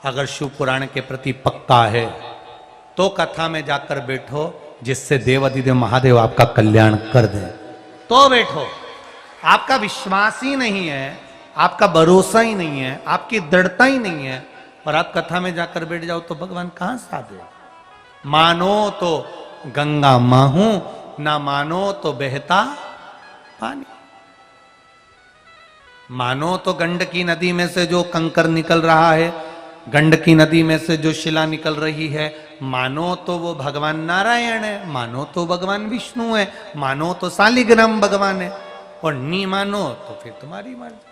अगर शिव पुराण के प्रति पक्का है तो कथा में जाकर बैठो, जिससे देव अधिदेव महादेव आपका कल्याण कर दे तो बैठो। आपका विश्वास ही नहीं है, आपका भरोसा ही नहीं है, आपकी दृढ़ता ही नहीं है, और आप कथा में जाकर बैठ जाओ तो भगवान कहां से आ दे। मानो तो गंगा माहू, ना मानो तो बहता पानी। मानो तो गंडकी नदी में से जो कंकर निकल रहा है, गंडकी नदी में से जो शिला निकल रही है, मानो तो वो भगवान नारायण है, मानो तो भगवान विष्णु है, मानो तो शालिग्राम भगवान है, और नहीं मानो तो फिर तुम्हारी मर्जी।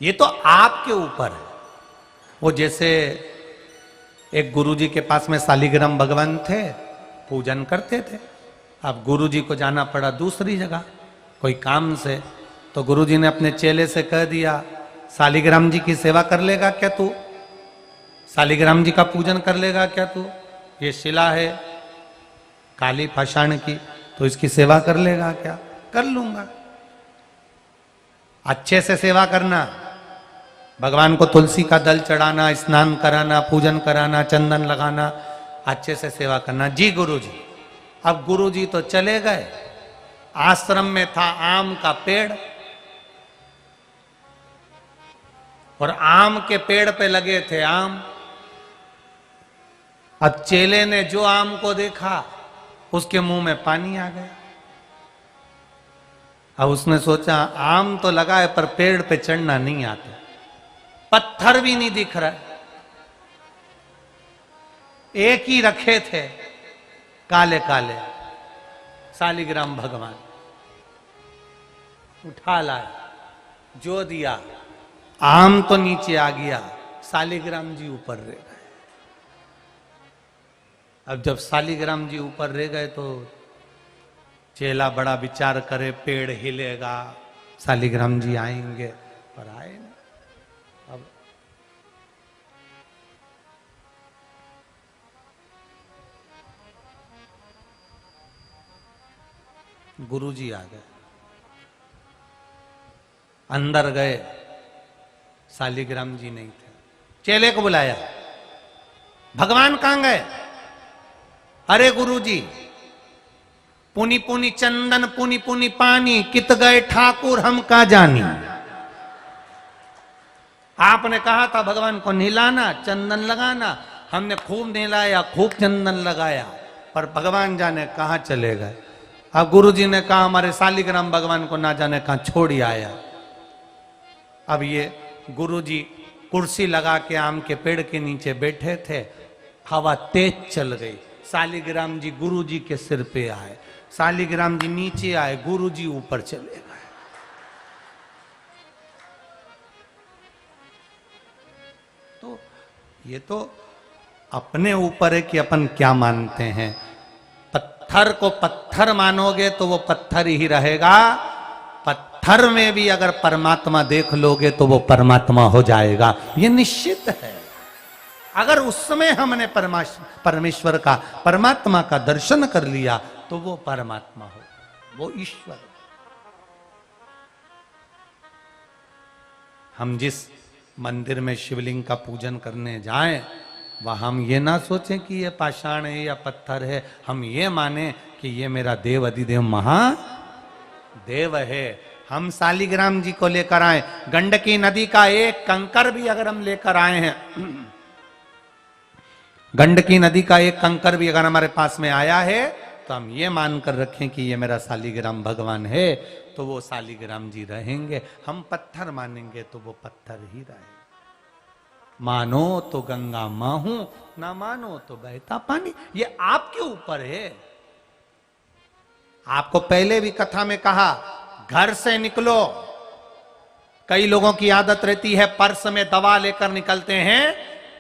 ये तो आपके ऊपर है। वो जैसे एक गुरुजी के पास में शालिग्राम भगवान थे, पूजन करते थे। अब गुरुजी को जाना पड़ा दूसरी जगह कोई काम से, तो गुरुजी ने अपने चेले से कह दिया, शालिग्राम जी की सेवा कर लेगा क्या तू? शालिग्राम जी का पूजन कर लेगा क्या तू? ये शिला है काली पाषाण की, तो इसकी सेवा कर लेगा क्या? कर लूंगा। अच्छे से सेवा करना, भगवान को तुलसी का दल चढ़ाना, स्नान कराना, पूजन कराना, चंदन लगाना, अच्छे से सेवा करना। जी गुरुजी। अब गुरुजी तो चले गए। आश्रम में था आम का पेड़, और आम के पेड़ पे लगे थे आम। अब चेले ने जो आम को देखा उसके मुंह में पानी आ गया। अब उसने सोचा आम तो लगा है पर पेड़ पे चढ़ना नहीं आता, पत्थर भी नहीं दिख रहा। एक ही रखे थे काले काले, शालिग्राम भगवान। उठा लाया, जो दिया, आम तो नीचे आ गया, शालिग्राम जी ऊपर रह गए। अब जब शालिग्राम जी ऊपर रह गए तो चेला बड़ा विचार करे, पेड़ हिलेगा, शालिग्राम जी आएंगे, पर आए नहीं। अब गुरुजी आ गए, अंदर गए, शालिग्राम जी नहीं थे। चेले को बुलाया, भगवान कहां गए? अरे गुरुजी, पुनी पुनी चंदन पुनी पुनी पानी, कित गए ठाकुर हम का जानी। आपने कहा था भगवान को नहलाना, चंदन लगाना, हमने खूब नहलाया, खूब चंदन लगाया, पर भगवान जाने कहां चले गए। अब गुरुजी ने कहा हमारे शालिग्राम भगवान को ना जाने कहां छोड़ ही आया। अब ये गुरुजी कुर्सी लगा के आम के पेड़ के नीचे बैठे थे, हवा तेज चल गई, शालिग्राम जी गुरुजी के सिर पे आए, शालिग्राम जी नीचे आए, गुरुजी ऊपर चले गए। तो ये तो अपने ऊपर है कि अपन क्या मानते हैं। पत्थर को पत्थर मानोगे तो वो पत्थर ही रहेगा, पत्थर में भी अगर परमात्मा देख लोगे तो वो परमात्मा हो जाएगा, ये निश्चित है। अगर उस समय हमने परमेश्वर का, परमात्मा का दर्शन कर लिया तो वो परमात्मा हो, वो ईश्वर। हम जिस मंदिर में शिवलिंग का पूजन करने जाएं, वह हम ये ना सोचें कि ये पाषाण है या पत्थर है, हम ये माने कि ये मेरा देव अधिदेव महादेव है। हम शालिग्राम जी को लेकर आए, गंडकी नदी का एक कंकर भी अगर हम लेकर आए हैं, गंडकी नदी का एक कंकर भी अगर हमारे पास में आया है, तो हम ये मानकर रखें कि ये मेरा शालिग्राम भगवान है, तो वो शालिग्राम जी रहेंगे। हम पत्थर मानेंगे तो वो पत्थर ही रहेंगे। मानो तो गंगा माहू, ना मानो तो बहता पानी। ये आपके ऊपर है। आपको पहले भी कथा में कहा, घर से निकलो। कई लोगों की आदत रहती है पर्स में दवा लेकर निकलते हैं,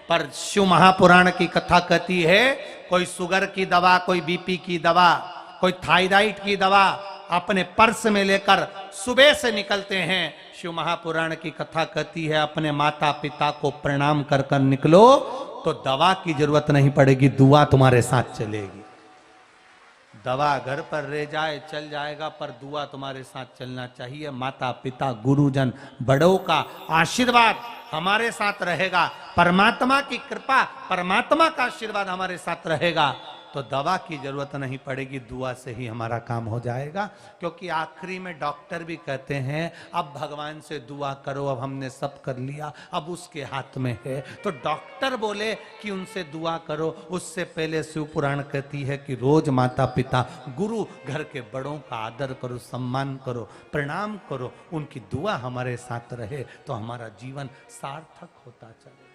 पर शिव महापुराण की कथा कहती है कोई शुगर की दवा, कोई बीपी की दवा, कोई थायराइड की दवा अपने पर्स में लेकर सुबह से निकलते हैं। शिव महापुराण की कथा कहती है अपने माता पिता को प्रणाम कर कर निकलो, तो दवा की जरूरत नहीं पड़ेगी, दुआ तुम्हारे साथ चलेगी। दवा घर पर रह जाए चल जाएगा, पर दुआ तुम्हारे साथ चलना चाहिए। माता पिता गुरुजन बड़ों का आशीर्वाद हमारे साथ रहेगा, परमात्मा की कृपा, परमात्मा का आशीर्वाद हमारे साथ रहेगा, तो दवा की जरूरत नहीं पड़ेगी, दुआ से ही हमारा काम हो जाएगा। क्योंकि आखिरी में डॉक्टर भी कहते हैं अब भगवान से दुआ करो, अब हमने सब कर लिया, अब उसके हाथ में है। तो डॉक्टर बोले कि उनसे दुआ करो, उससे पहले शिव पुराण कहती है कि रोज माता पिता गुरु घर के बड़ों का आदर करो, सम्मान करो, प्रणाम करो, उनकी दुआ हमारे साथ रहे तो हमारा जीवन सार्थक होता चले।